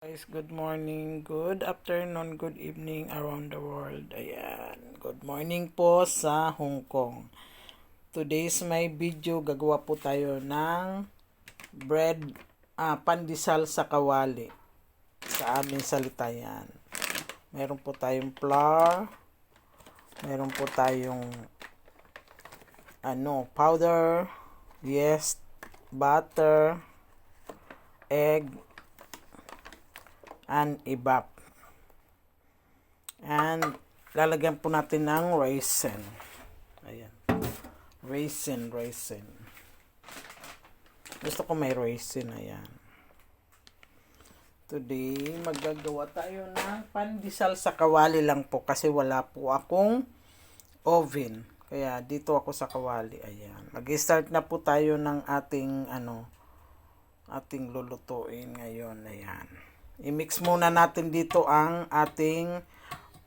Guys, good morning, good afternoon, good evening around the world. Ayan, good morning po sa Hong Kong. Today's my video, gagawa po tayo ng pandesal sa kawali. Sa aming salita yan. Meron po tayong flour, meron po tayong powder, yeast, butter, egg, and evap. And lalagyan po natin ng raisin. Ayan. Raisin. Gusto ko may raisin. Ayan. Today, magagawa tayo ng pandesal sa kawali lang po kasi wala po akong oven. Kaya dito ako sa kawali. Ayan. Mag-start na po tayo ng ating ating lulutuin ngayon. Ayan. I-mix muna natin dito ang ating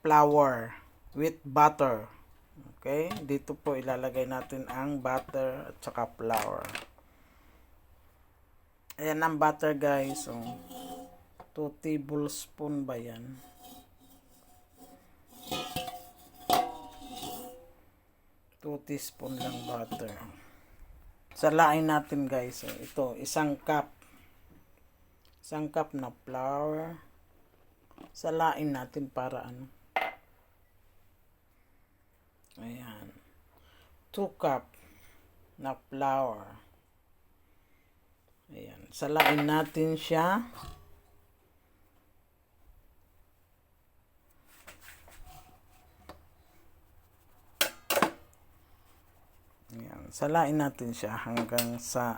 flour with butter. Okay? Dito po ilalagay natin ang butter at saka flour. Ayan ang butter guys. 2 tablespoon ba yan? 2 teaspoon lang butter. Salain natin guys. Ito, isang cup na flour. Salain natin para Ayan. 2 cup na flour. Ayan. Salain natin siya. Ayan. Salain natin siya hanggang sa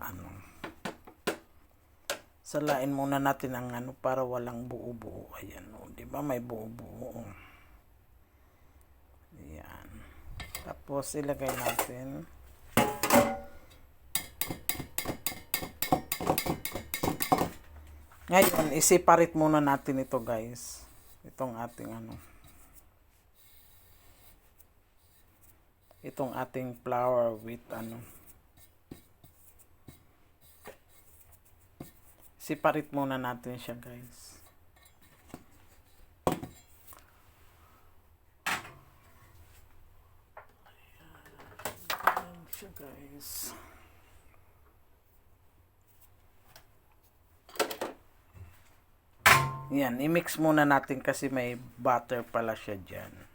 Salain muna natin ang para walang buo-buo. Ayan, di ba may buo-buo. Ayan. Tapos ilagay natin. Ngayon, i-separate muna natin ito, guys. Itong ating Itong ating flour with separate muna natin siya guys. Ayan siya guys. Yan, i-mix muna natin kasi may butter pala siya dyan.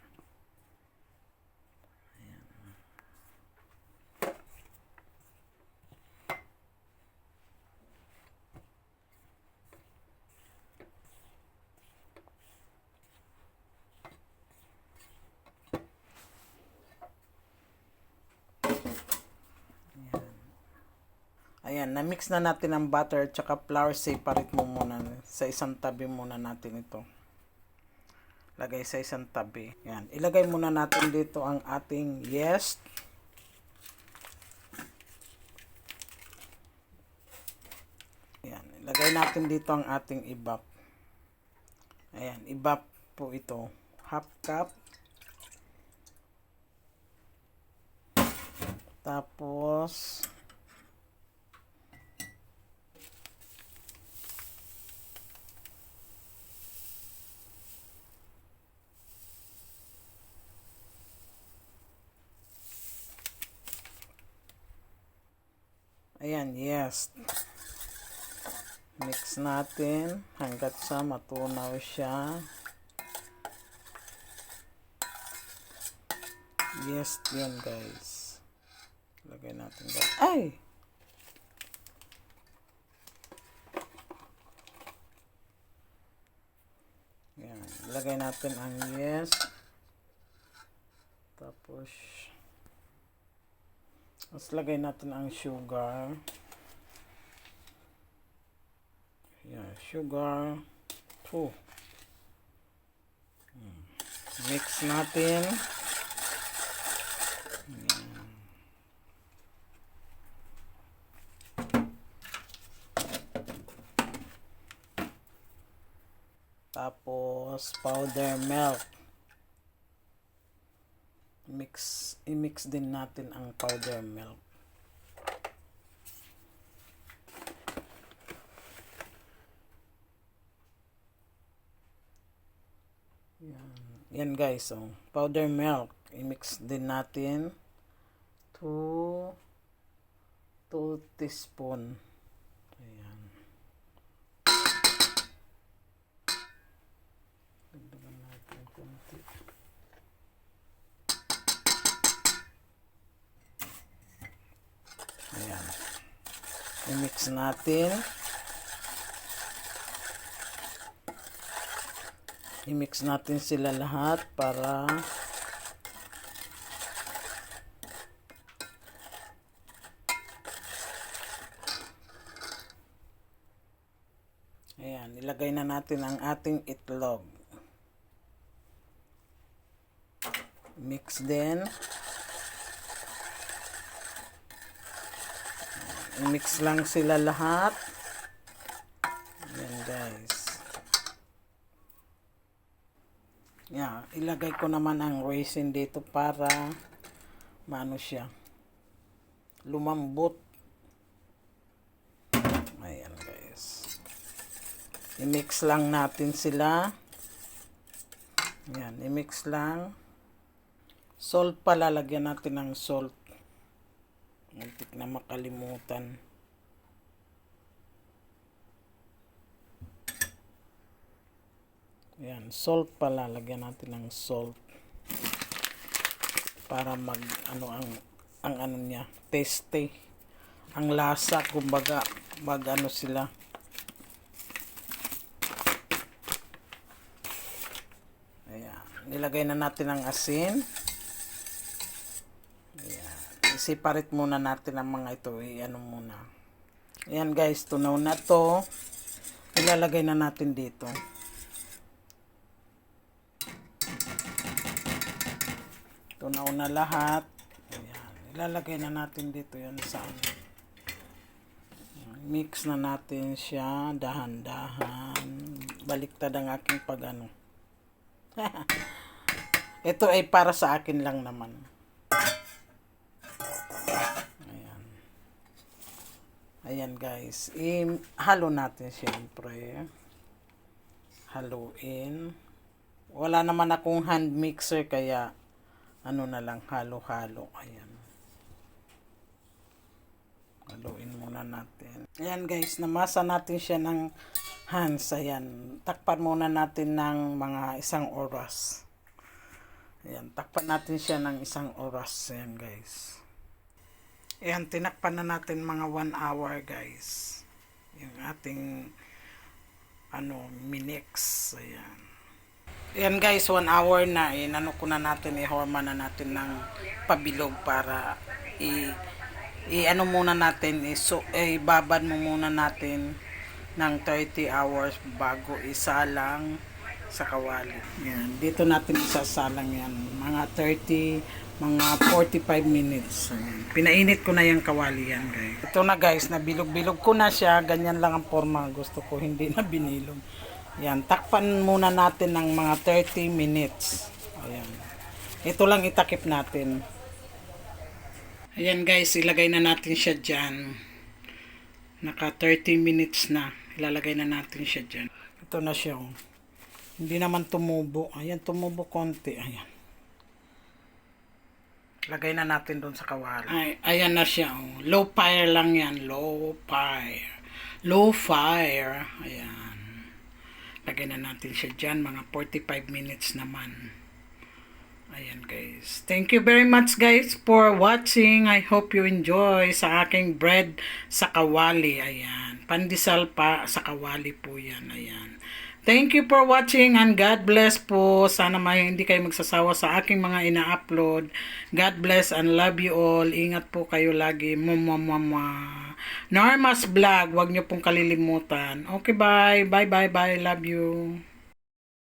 Ayan, na-mix na natin ang butter at saka flour. Separate mo muna. Sa isang tabi muna natin ito. Lagay sa isang tabi. Ayan, ilagay muna natin dito ang ating yeast. Ayan, ilagay natin dito ang ating evap. Ayan, evap po ito. Half cup. Tapos ayan, yes. Mix natin hanggat sa matunaw siya. Yes, yun guys. Lagay natin guys. Ay! Ayan. Lagay natin ang yes. Tapos lagay natin ang sugar. Yeah, sugar 2. Mix natin. Tapos powder milk. I-mix din natin ang powder milk. Yan. Yan guys, oh. Powder milk. I-mix din natin. 2 teaspoon. Ayan. Dagdagan natin konti. Ayan. I-mix natin. I-mix natin sila lahat para ayan, ilagay na natin ang ating itlog. Mix din. I-mix lang sila lahat. Ayan guys. Yeah, ilagay ko naman ang raisin dito para maano siya, lumambot. Ayan guys. I-mix lang natin sila. Ayan, i-mix lang. Salt pala, lagyan natin ng salt. Muntik na makalimutan. Ayan, salt pala, lagyan natin ng salt para mag ano ang ano niya, tasty. Ang lasa, kumbaga mag ano sila. Ayan, nilagay na natin ang asin. Ayan, i-separate muna natin ang mga ito, ano muna. Ayan guys, tunaw na to. Ilalagay na natin dito. Tunaw na lahat. Ayan. Ilalagay na natin dito yan sa ano. Mix na natin siya dahan-dahan. Baliktad ang aking pag ano. Ito ay para sa akin lang naman. Ayan. Ayan guys. Halo natin siyempre. Haluin. Wala naman akong hand mixer kaya ano na lang, halo-halo. Ayan. Haluin muna natin. Ayan guys, namasa natin siya ng hands. Ayan. Takpan muna natin ng mga 1 oras. Ayan. Takpan natin siya ng 1 oras. Ayan guys. Ayan, tinakpan na natin mga 1 hour guys. Yung ating ano, minix. Ayan. Ayan guys, 1 hour na, inano ko na natin, ihorma na natin ng pabilog para ano muna natin, ibabad mo muna natin ng 30 hours bago isalang sa kawali. Yan, dito natin isasalang yan, mga 45 minutes. Ayan. Pinainit ko na yung kawali yan guys. Ito na guys, nabilog-bilog ko na siya, ganyan lang ang forma, gusto ko hindi na binilog. Yan, takpan muna natin ng mga 30 minutes. Ayan. Ito lang itakip natin. Ayan guys, ilagay na natin siya dyan. Naka 30 minutes na. Ilalagay na natin siya dyan. Ito na siya. Oh. Hindi naman tumubo. Ayan, tumubo konti. Ayan. Lagay na natin doon sa kawali. Ayan na siya. Oh. Low fire lang yan. Low fire. Low fire. Ayan. Lagay na natin siya dyan. Mga 45 minutes naman. Ayan guys. Thank you very much guys for watching. I hope you enjoy sa aking bread sa kawali. Ayan. Pandesal pa sa kawali po yan. Ayan. Thank you for watching and God bless po. Sana hindi kayo magsasawa sa aking mga ina-upload. God bless and love you all. Ingat po kayo lagi. Mama. Normas Vlog, wag niyo pong kalilimutan. Okay, bye. Bye. Love you.